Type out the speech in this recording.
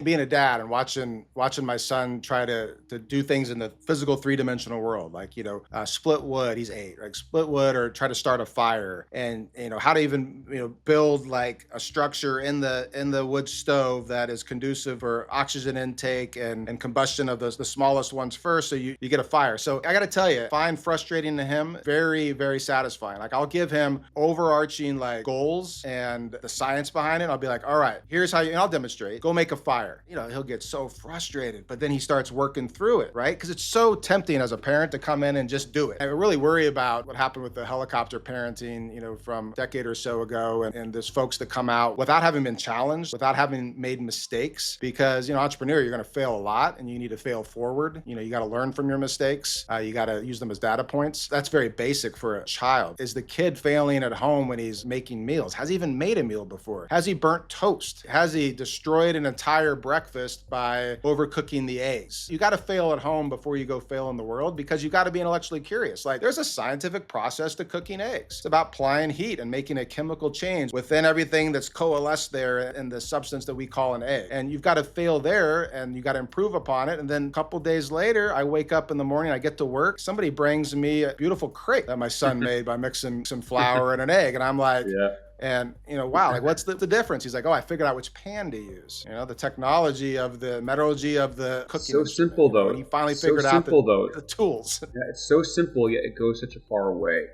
being a dad and watching my son try to do things in the physical three-dimensional world, like, split wood. He's 8, like split wood or try to start a fire, and how to even build like a structure in the wood stove that is conducive for oxygen intake and combustion of the smallest ones first, so you get a fire. So I got to tell you, find frustrating to him very, very satisfying. Like, I'll give him overarching like goals and the science behind it. I'll be like, all right, here's how you, and I'll demonstrate, go make a fire. He'll get so frustrated, but then he starts working through it, right? Because it's so tempting as a parent to come in and just do it. I really worry about what happened with the helicopter parenting, from a decade or so ago. And there's folks that come out without having been challenged, without having made mistakes, because, entrepreneur, you're going to fail a lot and you need to fail forward. You got to learn from your mistakes. You got to use them as data points. That's very basic for a child. Is the kid failing at home when he's making meals? Has he even made a meal before? Has he burnt toast? Has he destroyed an entire breakfast by overcooking the eggs? You got to fail at home before you go fail in the world, because you got to be intellectually curious. Like, there's a scientific process to cooking eggs. It's about applying heat and making a chemical change within everything that's coalesced there in the substance that we call an egg. And you've got to fail there and you got to improve upon it. And then a couple days later, I wake up in the morning, I get to work. Somebody brings me a beautiful crate that my son made by mixing some flour and an egg. And I'm like, Yeah. and wow, like, what's the difference? He's like, oh, I figured out which pan to use. The technology of the metallurgy of the cooking So instrument. simple And though. he finally So figured out simple though. the tools. Yeah, it's so simple yet it goes such a far way.